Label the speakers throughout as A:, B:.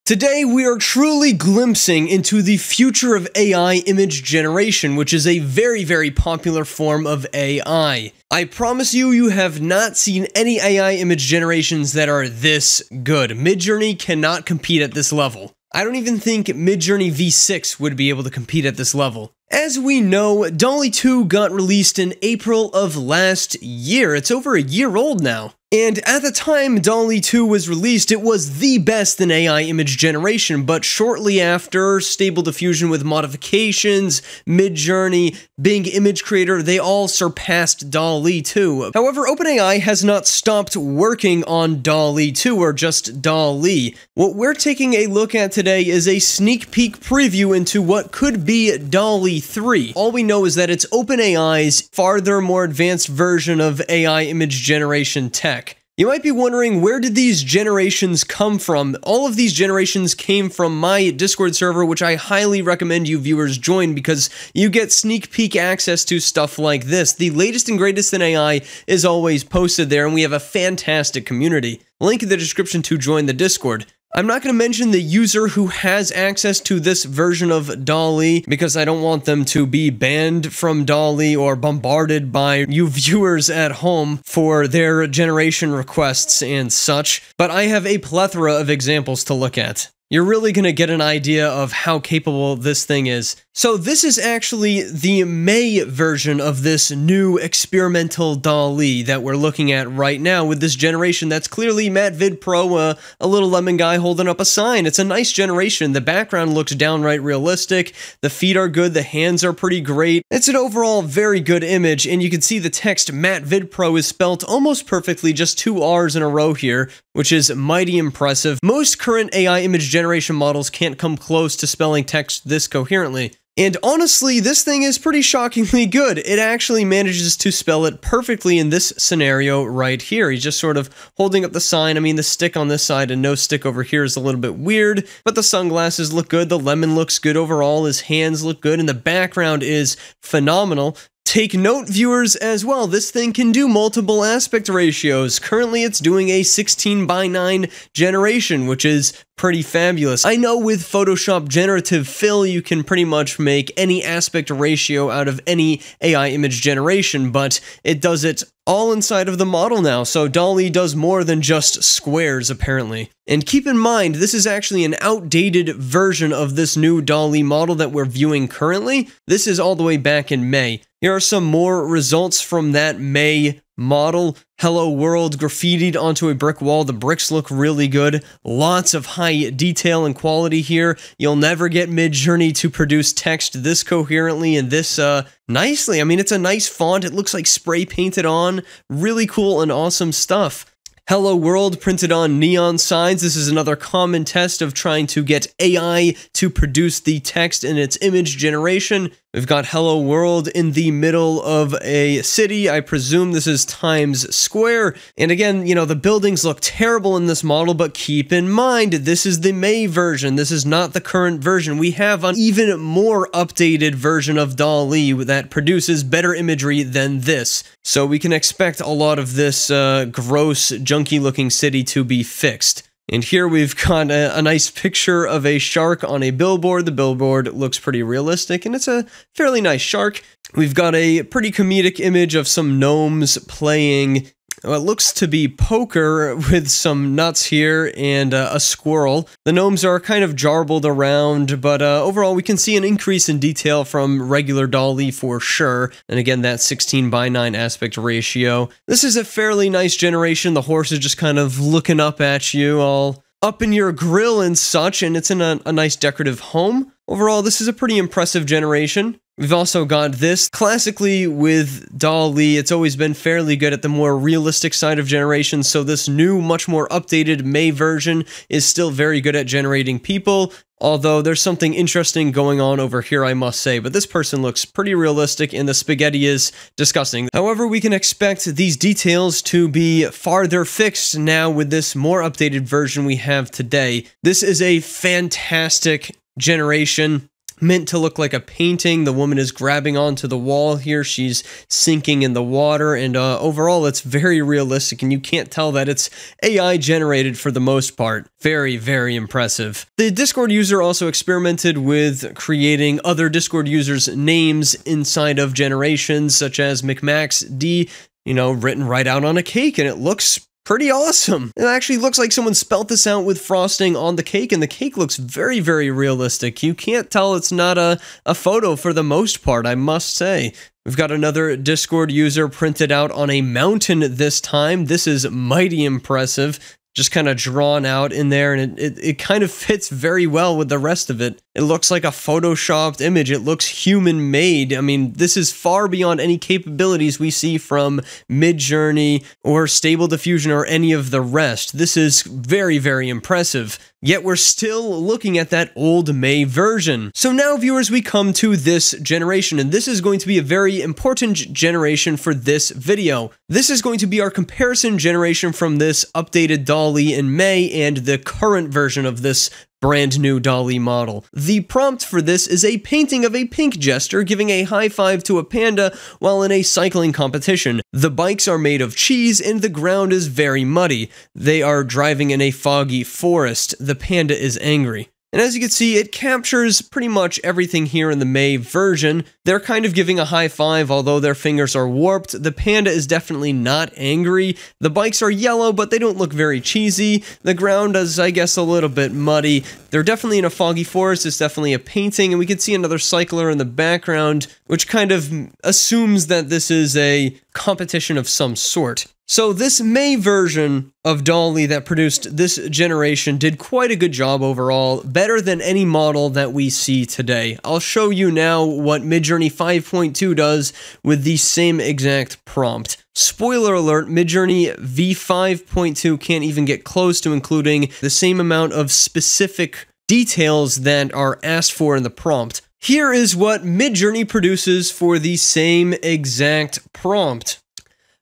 A: Today, we are truly glimpsing into the future of AI image generation, which is a very popular form of AI. I promise you, you have not seen any AI image generations that are this good. Midjourney cannot compete at this level. I don't even think Midjourney V6 would be able to compete at this level. As we know, DALL-E 2 got released in April of last year. It's over a year old now. And at the time DALL-E 2 was released, it was the best in AI image generation, but shortly after, Stable Diffusion with modifications, Midjourney, Bing Image Creator, they all surpassed DALL-E 2. However, OpenAI has not stopped working on DALL-E 2 or just DALL-E. What we're taking a look at today is a sneak peek preview into what could be DALL-E 3. All we know is that it's OpenAI's farther, more advanced version of AI image generation tech. You might be wondering, where did these generations come from? All of these generations came from my Discord server, which I highly recommend you viewers join because you get sneak peek access to stuff like this. The latest and greatest in AI is always posted there, and we have a fantastic community. Link in the description to join the Discord. I'm not going to mention the user who has access to this version of DALL-E because I don't want them to be banned from DALL-E or bombarded by you viewers at home for their generation requests and such, but I have a plethora of examples to look at. You're really going to get an idea of how capable this thing is. So this is actually the May version of this new experimental DALL-E that we're looking at right now with this generation that's clearly MattVidPro, a little lemon guy holding up a sign. It's a nice generation. The background looks downright realistic. The feet are good. The hands are pretty great. It's an overall very good image, and you can see the text MattVidPro is spelt almost perfectly, just 2 R's in a row here, which is mighty impressive. Most current AI image generation models can't come close to spelling text this coherently. And honestly, this thing is pretty shockingly good. It actually manages to spell it perfectly in this scenario right here. He's just sort of holding up the sign. I mean, the stick on this side and no stick over here is a little bit weird, but the sunglasses look good. The lemon looks good overall. His hands look good, and the background is phenomenal. Take note, viewers, as well, this thing can do multiple aspect ratios. Currently, it's doing a 16:9 generation, which is pretty fabulous. I know with Photoshop Generative Fill, you can pretty much make any aspect ratio out of any AI image generation, but it does it all inside of the model now, so DALL-E does more than just squares, apparently. And keep in mind, this is actually an outdated version of this new DALL-E model that we're viewing currently. This is all the way back in May. Here are some more results from that May model. Hello World graffitied onto a brick wall. The bricks look really good. Lots of high detail and quality here. You'll never get Midjourney to produce text this coherently and this nicely. I mean, it's a nice font. It looks like spray painted on. Really cool and awesome stuff. Hello World printed on neon signs. This is another common test of trying to get AI to produce the text in its image generation. We've got Hello World in the middle of a city. I presume this is Times Square. And again, you know, the buildings look terrible in this model, but keep in mind, this is the May version. This is not the current version. We have an even more updated version of DALL-E that produces better imagery than this. So we can expect a lot of this gross, junky-looking city to be fixed. And here we've got a nice picture of a shark on a billboard. The billboard looks pretty realistic, and it's a fairly nice shark. We've got a pretty comedic image of some gnomes playing what looks to be poker with some nuts here and a squirrel. The gnomes are kind of jarbled around, but overall we can see an increase in detail from regular DALL-E for sure. And again, that 16:9 aspect ratio. This is a fairly nice generation. The horse is just kind of looking up at you, all up in your grill and such, and it's in a nice decorative home. Overall, this is a pretty impressive generation. We've also got this. Classically, with DALL-E, it's always been fairly good at the more realistic side of generations, so this new, much more updated May version is still very good at generating people, although there's something interesting going on over here, I must say, but this person looks pretty realistic, and the spaghetti is disgusting. However, we can expect these details to be farther fixed now with this more updated version we have today. This is a fantastic generation. meant to look like a painting. The woman is grabbing onto the wall here. She's sinking in the water, and overall it's very realistic, and you can't tell that it's AI generated for the most part. Very, very impressive. The Discord user also experimented with creating other Discord users' names inside of generations, such as McMaxD, you know, written right out on a cake, and it looks pretty awesome. It actually looks like someone spelt this out with frosting on the cake, and the cake looks very, very realistic. You can't tell it's not a photo for the most part, I must say. We've got another Discord user printed out on a mountain this time. This is mighty impressive. Just kind of drawn out in there, and it kind of fits very well with the rest of it. It looks like a photoshopped image. It looks human-made. I mean, this is far beyond any capabilities we see from Midjourney or Stable Diffusion or any of the rest. This is very, very impressive. Yet we're still looking at that old May version. So now, viewers, we come to this generation, and this is going to be a very important generation for this video. This is going to be our comparison generation from this updated DALL-E in May and the current version of this brand new DALL-E model. The prompt for this is a painting of a pink jester giving a high five to a panda while in a cycling competition. The bikes are made of cheese and the ground is very muddy. They are driving in a foggy forest. The panda is angry. And as you can see, it captures pretty much everything here in the May version. They're kind of giving a high five, although their fingers are warped. The panda is definitely not angry. The bikes are yellow, but they don't look very cheesy. The ground is, I guess, a little bit muddy. They're definitely in a foggy forest. It's definitely a painting, and we can see another cycler in the background, which kind of assumes that this is a competition of some sort. So this May version of DALL-E that produced this generation did quite a good job overall, better than any model that we see today. I'll show you now what Midjourney 5.2 does with the same exact prompt. Spoiler alert, Midjourney v5.2 can't even get close to including the same amount of specific details that are asked for in the prompt. Here is what Midjourney produces for the same exact prompt.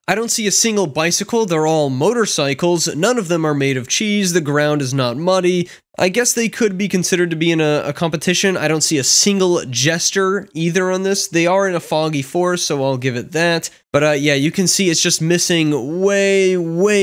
A: I don't see a single bicycle, they're all motorcycles, none of them are made of cheese, the ground is not muddy. I guess they could be considered to be in a competition. I don't see a single jester either on this. They are in a foggy forest, so I'll give it that. But yeah, you can see it's just missing way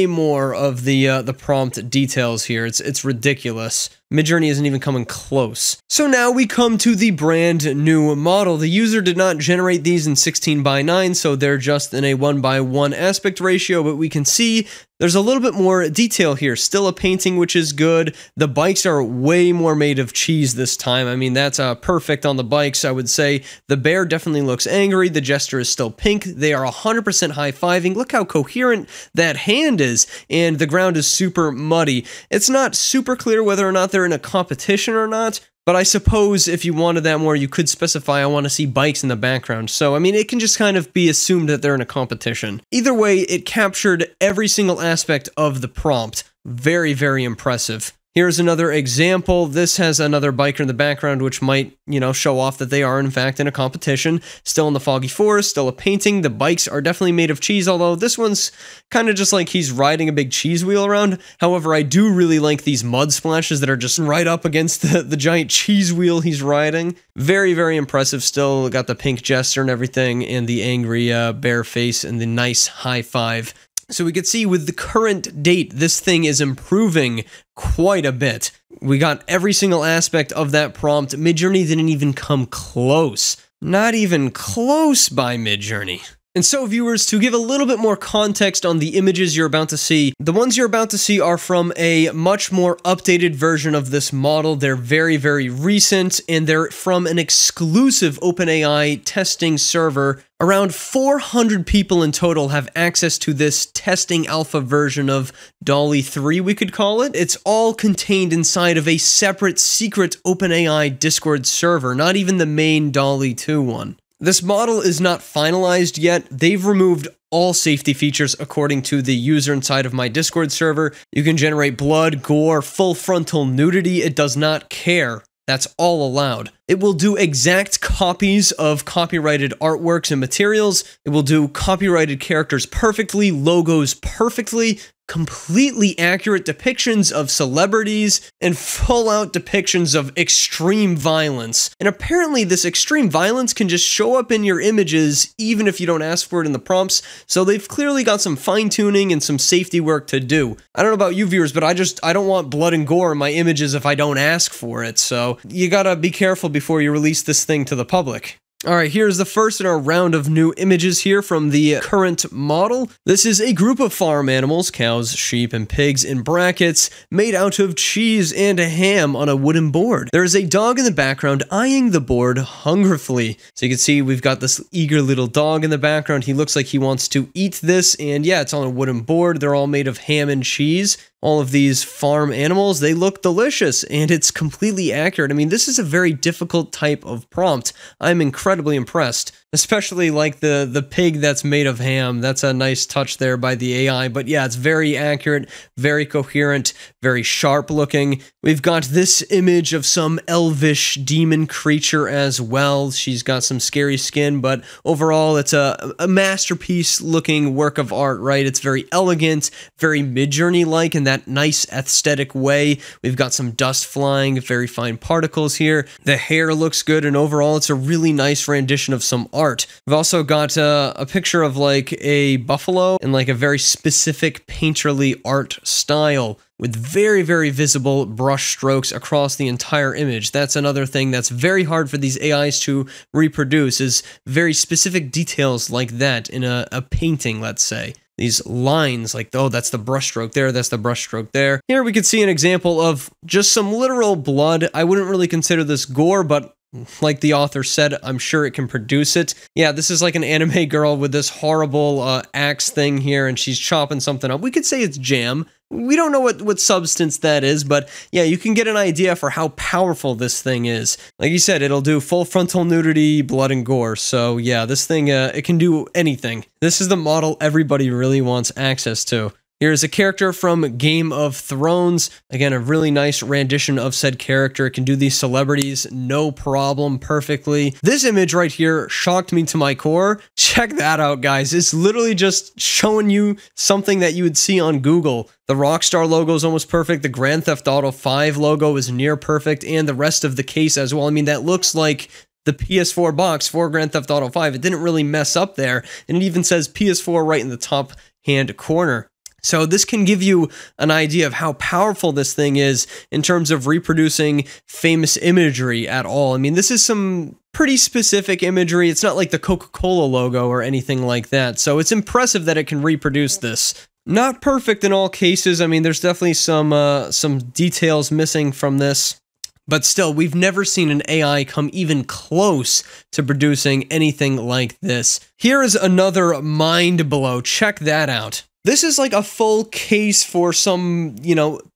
A: more of the prompt details here. It's ridiculous. Midjourney isn't even coming close. So now we come to the brand new model. The user did not generate these in 16:9, so they're just in a 1:1 aspect ratio, but we can see there's a little bit more detail here. Still a painting, which is good. The bikes are way more made of cheese this time. I mean, that's perfect on the bikes, I would say. The bear definitely looks angry. The jester is still pink. They are 100% high-fiving. Look how coherent that hand is. And the ground is super muddy. It's not super clear whether or not they're in a competition or not, but I suppose if you wanted that more, you could specify, I want to see bikes in the background. So, I mean, it can just kind of be assumed that they're in a competition. Either way, it captured every single aspect of the prompt. Very, very impressive. Here's another example. This has another biker in the background, which might, you know, show off that they are, in fact, in a competition. Still in the foggy forest, still a painting. The bikes are definitely made of cheese, although this one's kind of just like he's riding a big cheese wheel around. However, I do really like these mud splashes that are just right up against the giant cheese wheel he's riding. Very, very impressive. Still got the pink jester and everything, and the angry bear face, and the nice high five. So we could see with the current date, this thing is improving quite a bit. We got every single aspect of that prompt. Midjourney didn't even come close. Not even close by Midjourney. And so, viewers, to give a little bit more context on the images you're about to see, the ones you're about to see are from a much more updated version of this model. They're very, very recent, and they're from an exclusive OpenAI testing server. Around 400 people in total have access to this testing alpha version of DALL-E 3, we could call it. It's all contained inside of a separate secret OpenAI Discord server, not even the main DALL-E 2 one. This model is not finalized yet. They've removed all safety features according to the user inside of my Discord server. You can generate blood, gore, full frontal nudity. It does not care. That's all allowed. It will do exact copies of copyrighted artworks and materials. It will do copyrighted characters perfectly, logos perfectly, completely accurate depictions of celebrities, and full-out depictions of extreme violence. And apparently this extreme violence can just show up in your images even if you don't ask for it in the prompts, so they've clearly got some fine-tuning and some safety work to do. I don't know about you viewers, but I don't want blood and gore in my images if I don't ask for it, so you gotta be careful before you release this thing to the public. Alright, here's the first in our round of new images here from the current model. This is a group of farm animals, cows, sheep, and pigs in brackets, made out of cheese and a ham on a wooden board. There is a dog in the background eyeing the board hungrily. So you can see we've got this eager little dog in the background. He looks like he wants to eat this, and yeah, it's on a wooden board. They're all made of ham and cheese. All of these farm animals, they look delicious, and it's completely accurate. I mean, this is a very difficult type of prompt. I'm incredibly impressed, especially like the pig that's made of ham. That's a nice touch there by the AI, but yeah, it's very accurate, very coherent, very sharp looking. We've got this image of some elvish demon creature as well. She's got some scary skin, but overall, it's a masterpiece looking work of art, right? It's very elegant, very Midjourney-like, and that nice aesthetic way. We've got some dust flying, very fine particles here. The hair looks good, and overall it's a really nice rendition of some art. We've also got a picture of like a buffalo and like a very specific painterly art style with very, very visible brush strokes across the entire image. That's another thing that's very hard for these AIs to reproduce, is very specific details like that in a painting, let's say. These lines, like, oh, that's the brushstroke there, that's the brushstroke there. Here we can see an example of just some literal blood. I wouldn't really consider this gore, but like the author said, I'm sure it can produce it. Yeah, this is like an anime girl with this horrible axe thing here, and she's chopping something up. We could say it's jam. We don't know what substance that is, but yeah, you can get an idea for how powerful this thing is. Like you said, it'll do full frontal nudity, blood, and gore. So yeah, this thing, it can do anything. This is the model everybody really wants access to. Here's a character from Game of Thrones. Again, a really nice rendition of said character. It can do these celebrities no problem perfectly. This image right here shocked me to my core. Check that out, guys. It's literally just showing you something that you would see on Google. The Rockstar logo is almost perfect. The Grand Theft Auto 5 logo is near perfect, and the rest of the case as well. I mean, that looks like the PS4 box for Grand Theft Auto 5. It didn't really mess up there, and it even says PS4 right in the top hand corner. So this can give you an idea of how powerful this thing is in terms of reproducing famous imagery at all. I mean, this is some pretty specific imagery. It's not like the Coca-Cola logo or anything like that. So it's impressive that it can reproduce this. Not perfect in all cases. I mean, there's definitely some details missing from this. But still, we've never seen an AI come even close to producing anything like this. Here is another mind blow. Check that out. This is like a full case for some,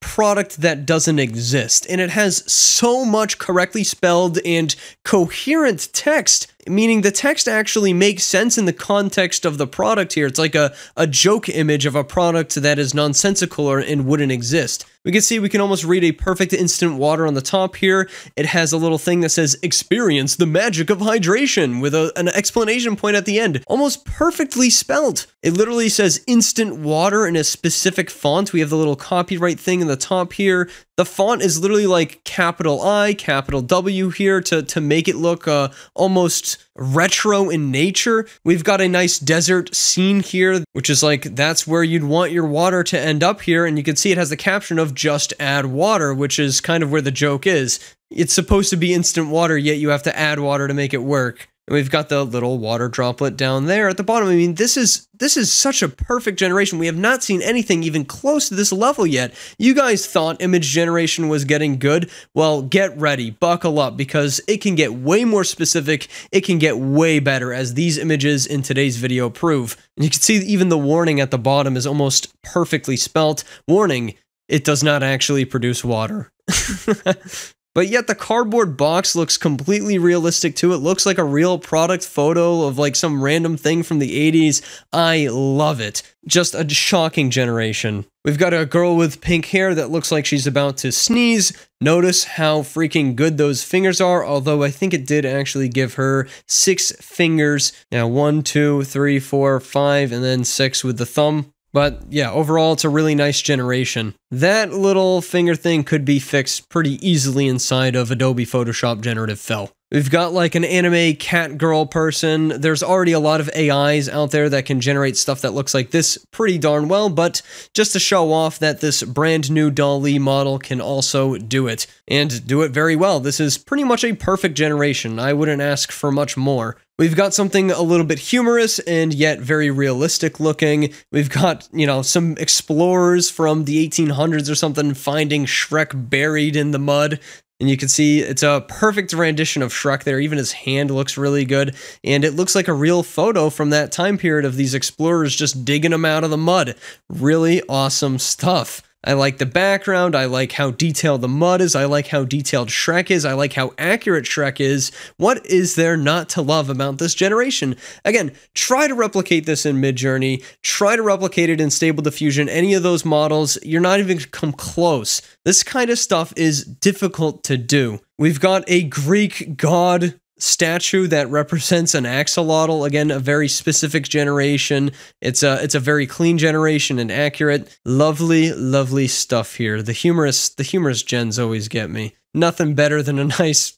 A: product that doesn't exist. And it has so much correctly spelled and coherent text, meaning the text actually makes sense in the context of the product here. It's like a joke image of a product that is nonsensical and wouldn't exist. We can see we can almost read a perfect instant water on the top here. It has a little thing that says, experience the magic of hydration, with an exclamation point at the end. Almost perfectly spelled. It literally says instant water in a specific font. We have the little copyright thing in the top here. The font is literally like capital I, capital W here to make it look almost retro in nature. We've got a nice desert scene here, which is like, that's where you'd want your water to end up here. And you can see it has the caption of just add water, which is kind of where the joke is. It's supposed to be instant water, yet you have to add water to make it work. And we've got the little water droplet down there at the bottom. I mean, this is such a perfect generation. We have not seen anything even close to this level yet. You guys thought image generation was getting good? Well, get ready, buckle up, because it can get way more specific. It can get way better, as these images in today's video prove. And you can see even the warning at the bottom is almost perfectly spelt. Warning, it does not actually produce water. but yet the cardboard box looks completely realistic too. It looks like a real product photo of like some random thing from the 80s. I love it. Just a shocking generation. We've got a girl with pink hair that looks like she's about to sneeze. Notice how freaking good those fingers are, although I think it did actually give her 6 fingers. Now 1, 2, 3, 4, 5, and then 6 with the thumb. But yeah, overall, it's a really nice generation. That little finger thing could be fixed pretty easily inside of Adobe Photoshop Generative Fill. We've got like an anime cat girl person. There's already a lot of AIs out there that can generate stuff that looks like this pretty darn well, but just to show off that this brand new DALL-E model can also do it, and do it very well. This is pretty much a perfect generation. I wouldn't ask for much more. We've got something a little bit humorous and yet very realistic looking. We've got, you know, some explorers from the 1800s or something finding Shrek buried in the mud. And you can see it's a perfect rendition of Shrek there. Even his hand looks really good. And it looks like a real photo from that time period of these explorers just digging them out of the mud. Really awesome stuff. I like the background, I like how detailed the mud is, I like how detailed Shrek is, I like how accurate Shrek is. What is there not to love about this generation? Again, try to replicate this in Midjourney, try to replicate it in Stable Diffusion, any of those models, you're not even gonna come close. This kind of stuff is difficult to do. We've got a Greek god statue that represents an axolotl. Again, a very specific generation. It's a very clean generation and accurate. Lovely, lovely stuff here. The humorous gens always get me. Nothing better than a nice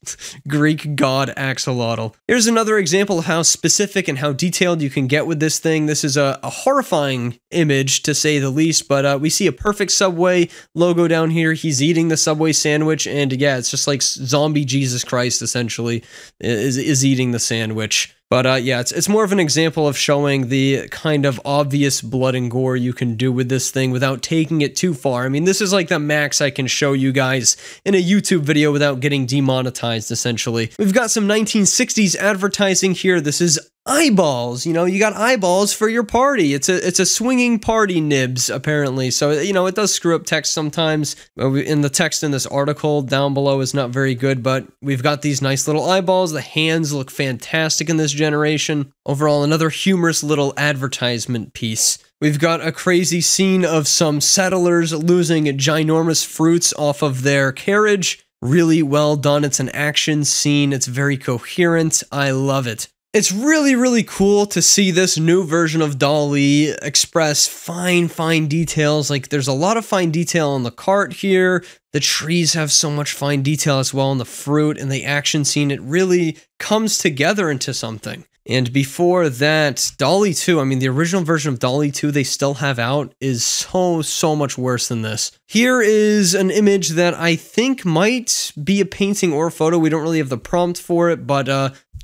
A: Greek god axolotl. Here's another example of how specific and how detailed you can get with this thing. This is a horrifying image, to say the least, but we see a perfect Subway logo down here. He's eating the Subway sandwich, and yeah, it's just like zombie Jesus Christ, essentially, is eating the sandwich. But yeah, it's more of an example of showing the kind of obvious blood and gore you can do with this thing without taking it too far. I mean, this is like the max I can show you guys in a YouTube video without getting demonetized, essentially. We've got some 1960s advertising here. This is eyeballs. You know, you got eyeballs for your party. It's a swinging party nibs, apparently. So, you know, it does screw up text sometimes. In the text in this article down below is not very good, but we've got these nice little eyeballs. The hands look fantastic in this generation. Overall, another humorous little advertisement piece. We've got a crazy scene of some settlers losing ginormous fruits off of their carriage. Really well done. It's an action scene. It's very coherent. I love it. It's really, really cool to see this new version of DALL-E express fine details. Like, there's a lot of fine detail on the cart here. The trees have so much fine detail as well, in the fruit and the action scene. It really comes together into something. And before that, DALL-E 2, I mean, the original version of DALL-E 2 they still have out is so much worse than this. Here is an image that I think might be a painting or a photo. We don't really have the prompt for it, but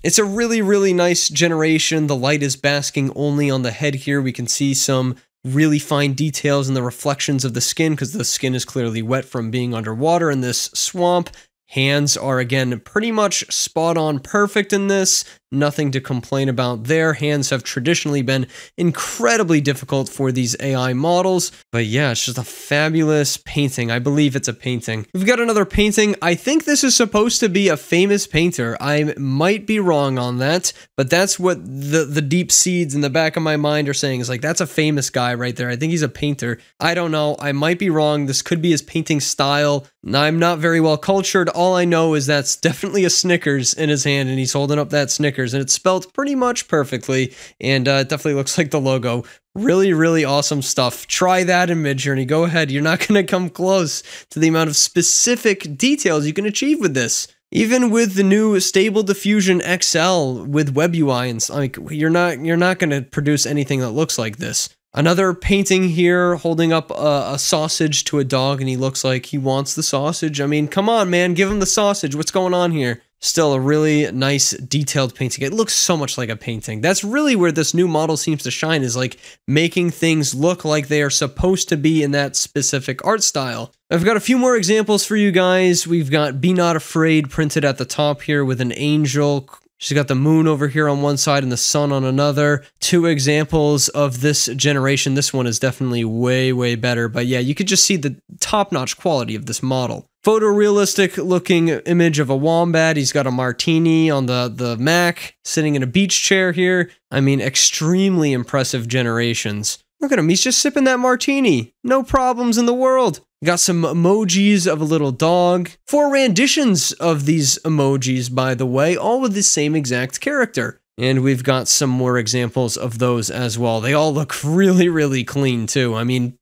A: it's a really, really nice generation. The light is basking only on the head here. We can see some really fine details in the reflections of the skin because the skin is clearly wet from being underwater in this swamp. Hands are, again, pretty much spot on perfect in this. Nothing to complain about there. Hands have traditionally been incredibly difficult for these AI models. But yeah, it's just a fabulous painting. I believe it's a painting. We've got another painting. I think this is supposed to be a famous painter. I might be wrong on that, but that's what the deep seeds in the back of my mind are saying. Is like, that's a famous guy right there. I think he's a painter. I don't know. I might be wrong. This could be his painting style. I'm not very well cultured. All I know is that's definitely a Snickers in his hand, and he's holding up that Snickers. And it's spelled pretty much perfectly, and it definitely looks like the logo. Really, really awesome stuff. Try that in Midjourney. Go ahead. You're not going to come close to the amount of specific details you can achieve with this. Even with the new Stable Diffusion XL with Web UI, and like, you're not going to produce anything that looks like this. Another painting here holding up a sausage to a dog, and he looks like he wants the sausage. I mean, come on, man, give him the sausage. What's going on here? Still a really nice detailed painting. It looks so much like a painting. That's really where this new model seems to shine, is like making things look like they are supposed to be in that specific art style. I've got a few more examples for you guys. We've got Be Not Afraid printed at the top here with an angel She's got the moon over here on one side and the sun on another. Two examples of this generation. This one is definitely way, way better. But yeah, you could just see the top-notch quality of this model. Photorealistic looking image of a wombat. He's got a martini on the Mac, sitting in a beach chair here. I mean, extremely impressive generations. Look at him, he's just sipping that martini. No problems in the world. Got some emojis of a little dog. 4 renditions of these emojis, by the way, all with the same exact character. And we've got some more examples of those as well. They all look really, really clean too. I mean,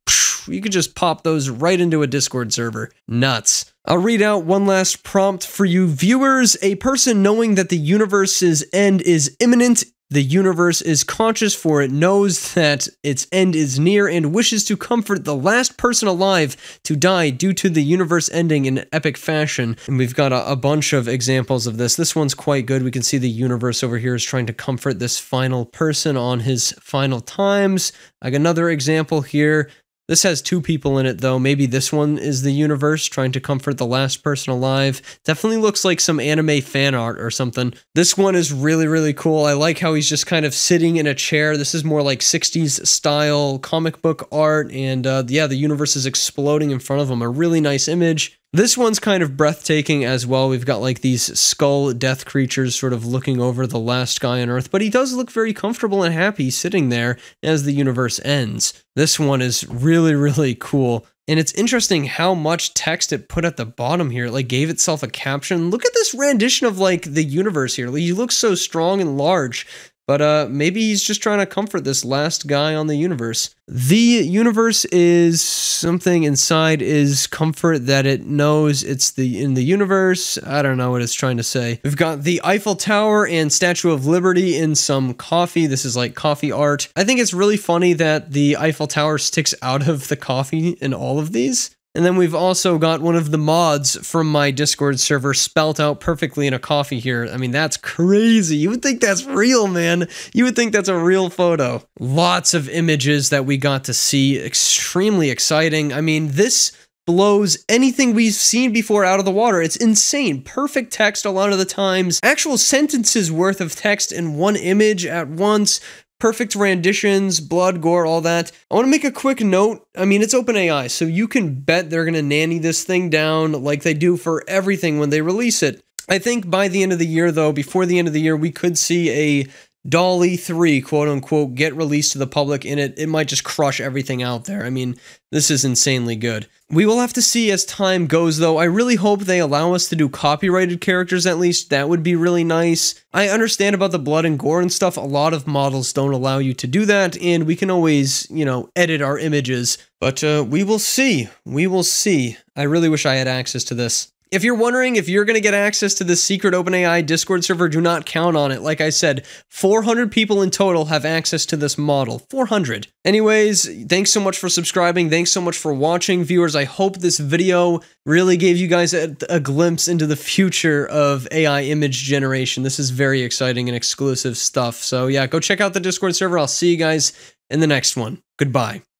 A: you could just pop those right into a Discord server. Nuts. I'll read out one last prompt for you viewers. A person knowing that the universe's end is imminent. The universe is conscious, for it knows that its end is near and wishes to comfort the last person alive to die due to the universe ending in epic fashion. And we've got a bunch of examples of this. This one's quite good. We can see the universe over here is trying to comfort this final person on his final times. I got another example here. This has 2 people in it, though. Maybe this one is the universe trying to comfort the last person alive. Definitely looks like some anime fan art or something. This one is really, really cool. I like how he's just kind of sitting in a chair. This is more like 60s style comic book art, and yeah, the universe is exploding in front of him. A really nice image. This one's kind of breathtaking as well. We've got like these skull death creatures sort of looking over the last guy on Earth, but he does look very comfortable and happy sitting there as the universe ends. This one is really, really cool. And it's interesting how much text it put at the bottom here. It like gave itself a caption. Look at this rendition of like the universe here. He looks so strong and large. But maybe he's just trying to comfort this last guy on the universe. The universe is something inside is comfort that it knows it's in the universe. I don't know what it's trying to say. We've got the Eiffel Tower and Statue of Liberty in some coffee. This is like coffee art. I think it's really funny that the Eiffel Tower sticks out of the coffee in all of these. And then we've also got one of the mods from my Discord server spelt out perfectly in a coffee here. I mean, that's crazy. You would think that's real, man. You would think that's a real photo. Lots of images that we got to see. Extremely exciting. I mean, this blows anything we've seen before out of the water. It's insane. Perfect text a lot of the times. Actual sentences worth of text in one image at once. Perfect renditions, blood, gore, all that. I want to make a quick note. I mean, it's OpenAI, so you can bet they're going to nanny this thing down like they do for everything when they release it. I think by the end of the year, though, before the end of the year, we could see a DALL-E 3, quote-unquote, get released to the public, and it might just crush everything out there. I mean, this is insanely good. We will have to see as time goes, though. I really hope they allow us to do copyrighted characters, at least. That would be really nice. I understand about the blood and gore and stuff. A lot of models don't allow you to do that, and we can always, you know, edit our images. But we will see. We will see. I really wish I had access to this. If you're wondering if you're going to get access to this secret OpenAI Discord server, do not count on it. Like I said, 400 people in total have access to this model. 400. Anyways, thanks so much for subscribing. Thanks so much for watching, viewers. I hope this video really gave you guys a glimpse into the future of AI image generation. This is very exciting and exclusive stuff. So yeah, go check out the Discord server. I'll see you guys in the next one. Goodbye.